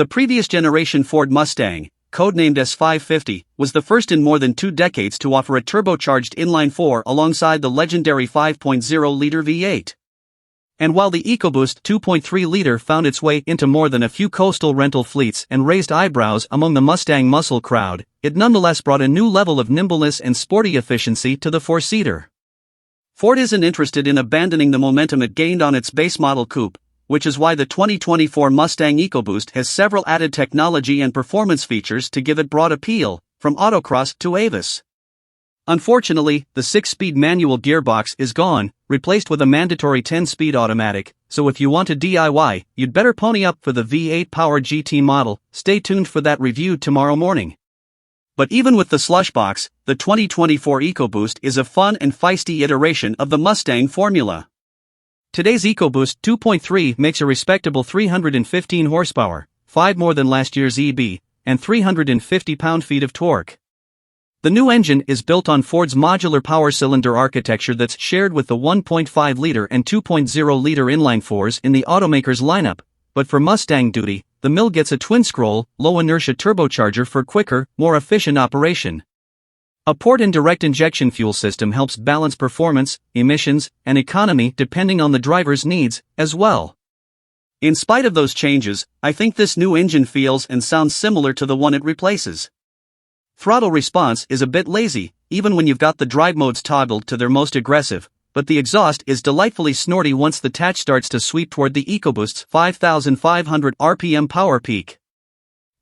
The previous generation Ford Mustang, codenamed S550, was the first in more than 2 decades to offer a turbocharged inline-4 alongside the legendary 5.0-liter V8. And while the EcoBoost 2.3-liter found its way into more than a few coastal rental fleets and raised eyebrows among the Mustang muscle crowd, it nonetheless brought a new level of nimbleness and sporty efficiency to the four-seater. Ford isn't interested in abandoning the momentum it gained on its base model coupe, which is why the 2024 Mustang EcoBoost has several added technology and performance features to give it broad appeal, from autocross to Avis. Unfortunately, the 6-speed manual gearbox is gone, replaced with a mandatory 10-speed automatic, so if you want to DIY, you'd better pony up for the V8 powered GT model. Stay tuned for that review tomorrow morning. But even with the slushbox, the 2024 EcoBoost is a fun and feisty iteration of the Mustang formula. Today's EcoBoost 2.3 makes a respectable 315 horsepower, 5 more than last year's EB, and 350 pound-feet of torque. The new engine is built on Ford's modular power cylinder architecture that's shared with the 1.5-liter and 2.0-liter inline-4s in the automaker's lineup, but for Mustang duty, the mill gets a twin-scroll, low-inertia turbocharger for quicker, more efficient operation. A port and direct injection fuel system helps balance performance, emissions, and economy depending on the driver's needs, as well. In spite of those changes, I think this new engine feels and sounds similar to the one it replaces. Throttle response is a bit lazy, even when you've got the drive modes toggled to their most aggressive, but the exhaust is delightfully snorty once the touch starts to sweep toward the EcoBoost's 5,500 RPM power peak.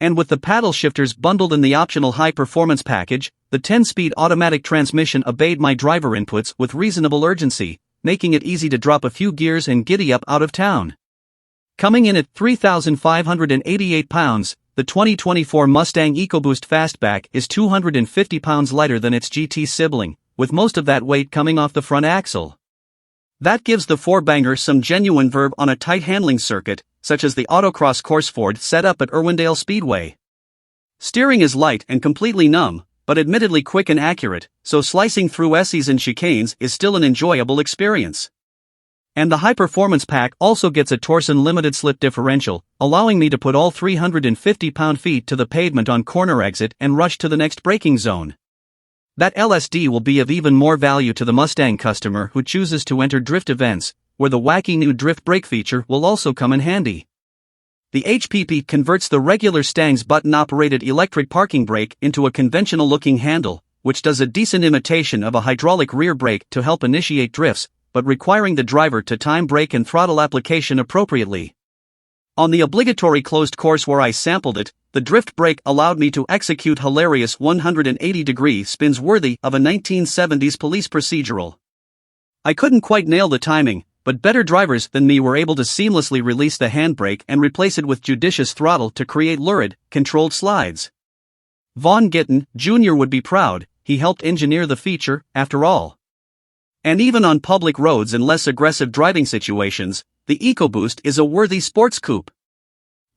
And with the paddle shifters bundled in the optional high-performance package, the 10-speed automatic transmission obeyed my driver inputs with reasonable urgency, making it easy to drop a few gears and giddy up out of town. Coming in at 3,588 pounds, the 2024 Mustang EcoBoost Fastback is 250 pounds lighter than its GT sibling, with most of that weight coming off the front axle. That gives the four-banger some genuine verve on a tight handling circuit, such as the autocross course Ford set up at Irwindale Speedway. Steering is light and completely numb, but admittedly quick and accurate, so slicing through S's and chicanes is still an enjoyable experience. And the high-performance pack also gets a Torsen limited slip differential, allowing me to put all 350 pound-feet to the pavement on corner exit and rush to the next braking zone. That LSD will be of even more value to the Mustang customer who chooses to enter drift events, where the wacky new drift brake feature will also come in handy. The HPP converts the regular Stang's button-operated electric parking brake into a conventional-looking handle, which does a decent imitation of a hydraulic rear brake to help initiate drifts, but requiring the driver to time brake and throttle application appropriately. On the obligatory closed course where I sampled it, the drift brake allowed me to execute hilarious 180-degree spins worthy of a 1970s police procedural. I couldn't quite nail the timing, but better drivers than me were able to seamlessly release the handbrake and replace it with judicious throttle to create lurid, controlled slides. Vaughn Gittin, Jr. would be proud. He helped engineer the feature, after all. And even on public roads and less aggressive driving situations, the EcoBoost is a worthy sports coupe.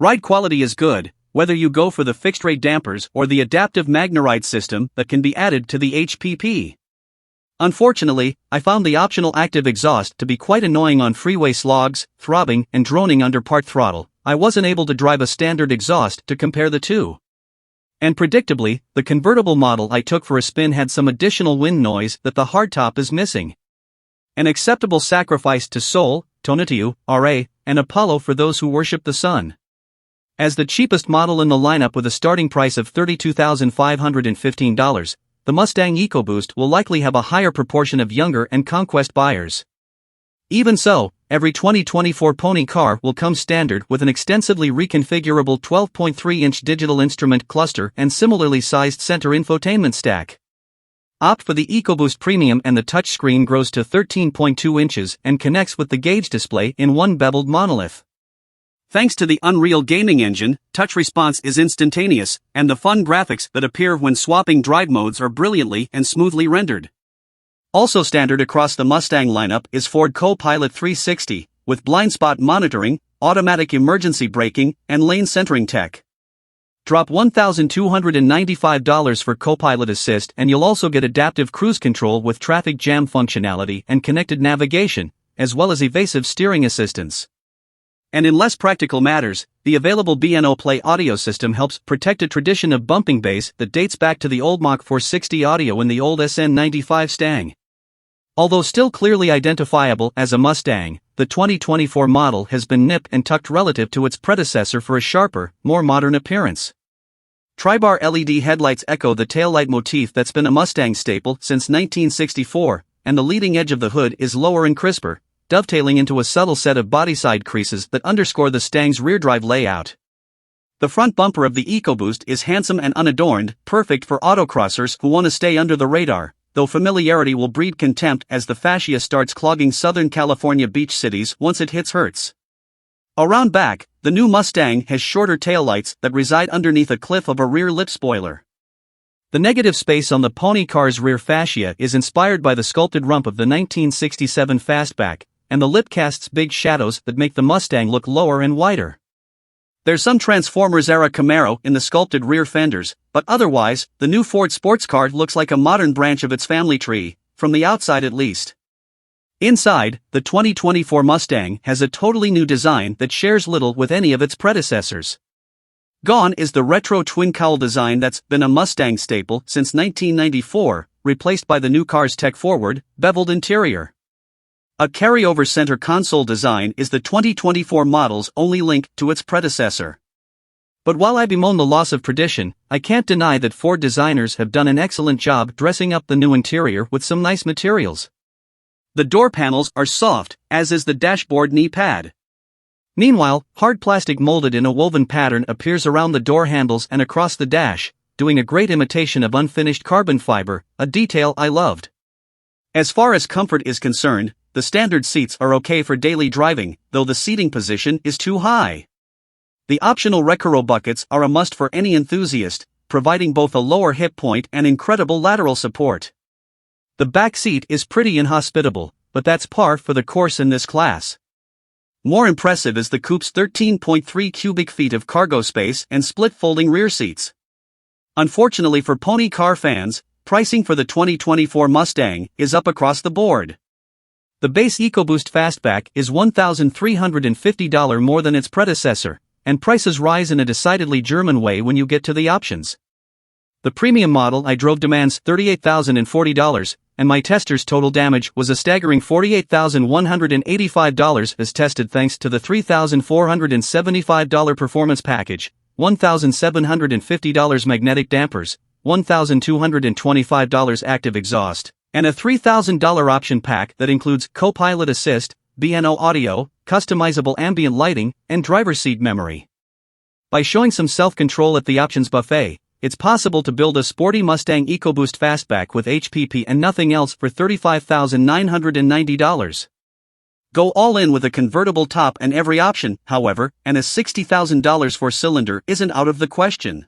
Ride quality is good, whether you go for the fixed-rate dampers or the adaptive MagneRide system that can be added to the HPP. Unfortunately, I found the optional active exhaust to be quite annoying on freeway slogs, throbbing and droning under part throttle. I wasn't able to drive a standard exhaust to compare the two. And predictably, the convertible model I took for a spin had some additional wind noise that the hardtop is missing. An acceptable sacrifice to Sol, Tonatiuh, RA, and Apollo for those who worship the sun. As the cheapest model in the lineup with a starting price of $32,515, the Mustang EcoBoost will likely have a higher proportion of younger and conquest buyers. Even so, every 2024 pony car will come standard with an extensively reconfigurable 12.3-inch digital instrument cluster and similarly sized center infotainment stack. Opt for the EcoBoost Premium and the touchscreen grows to 13.2 inches and connects with the gauge display in one beveled monolith. Thanks to the Unreal Gaming Engine, touch response is instantaneous, and the fun graphics that appear when swapping drive modes are brilliantly and smoothly rendered. Also standard across the Mustang lineup is Ford Co-Pilot 360, with blind spot monitoring, automatic emergency braking, and lane centering tech. Drop $1,295 for Co-Pilot Assist and you'll also get adaptive cruise control with traffic jam functionality and connected navigation, as well as evasive steering assistance. And in less practical matters, the available B&O Play audio system helps protect a tradition of bumping bass that dates back to the old Mach 460 audio in the old SN95 Stang. Although still clearly identifiable as a Mustang, the 2024 model has been nipped and tucked relative to its predecessor for a sharper, more modern appearance. Tri-bar LED headlights echo the taillight motif that's been a Mustang staple since 1964, and the leading edge of the hood is lower and crisper, dovetailing into a subtle set of bodyside creases that underscore the Stang's rear-drive layout. The front bumper of the EcoBoost is handsome and unadorned, perfect for autocrossers who want to stay under the radar, though familiarity will breed contempt as the fascia starts clogging Southern California beach cities once it hits Hertz. Around back, the new Mustang has shorter taillights that reside underneath a cliff of a rear lip spoiler. The negative space on the pony car's rear fascia is inspired by the sculpted rump of the 1967 Fastback, and the lip casts big shadows that make the Mustang look lower and wider. There's some Transformers-era Camaro in the sculpted rear fenders, but otherwise, the new Ford sports car looks like a modern branch of its family tree, from the outside at least. Inside, the 2024 Mustang has a totally new design that shares little with any of its predecessors. Gone is the retro twin cowl design that's been a Mustang staple since 1994, replaced by the new car's tech-forward, beveled interior. A carryover center console design is the 2024 model's only link to its predecessor. But while I bemoan the loss of tradition, I can't deny that Ford designers have done an excellent job dressing up the new interior with some nice materials. The door panels are soft, as is the dashboard knee pad. Meanwhile, hard plastic molded in a woven pattern appears around the door handles and across the dash, doing a great imitation of unfinished carbon fiber, a detail I loved. As far as comfort is concerned, the standard seats are okay for daily driving, though the seating position is too high. The optional Recaro buckets are a must for any enthusiast, providing both a lower hip point and incredible lateral support. The back seat is pretty inhospitable, but that's par for the course in this class. More impressive is the coupe's 13.3 cubic feet of cargo space and split-folding rear seats. Unfortunately for pony car fans, pricing for the 2024 Mustang is up across the board. The base EcoBoost Fastback is $1,350 more than its predecessor, and prices rise in a decidedly German way when you get to the options. The premium model I drove demands $38,040, and my tester's total damage was a staggering $48,185 as tested thanks to the $3,475 performance package, $1,750 magnetic dampers, $1,225 active exhaust, and a $3,000 option pack that includes co-pilot assist, B&O audio, customizable ambient lighting, and driver's seat memory. By showing some self-control at the options buffet, it's possible to build a sporty Mustang EcoBoost Fastback with HPP and nothing else for $35,990. Go all in with a convertible top and every option, however, and a $60,000 four-cylinder isn't out of the question.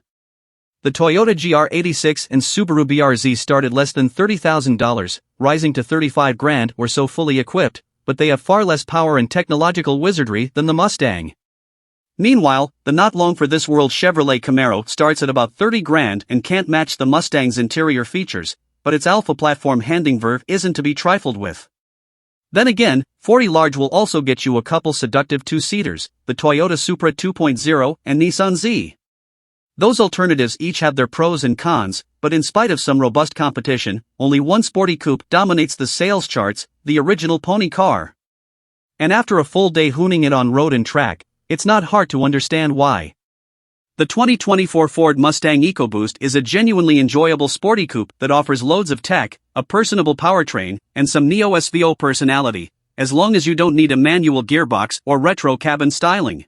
The Toyota GR86 and Subaru BRZ start at less than $30,000, rising to $35,000 or so fully equipped, but they have far less power and technological wizardry than the Mustang. Meanwhile, the not-long-for-this-world Chevrolet Camaro starts at about $30,000 and can't match the Mustang's interior features, but its alpha platform handling verve isn't to be trifled with. Then again, 40 large will also get you a couple seductive two-seaters, the Toyota Supra 2.0 and Nissan Z. Those alternatives each have their pros and cons, but in spite of some robust competition, only one sporty coupe dominates the sales charts, the original pony car. And after a full day hooning it on road and track, it's not hard to understand why. The 2024 Ford Mustang EcoBoost is a genuinely enjoyable sporty coupe that offers loads of tech, a personable powertrain, and some neo-SVO personality, as long as you don't need a manual gearbox or retro cabin styling.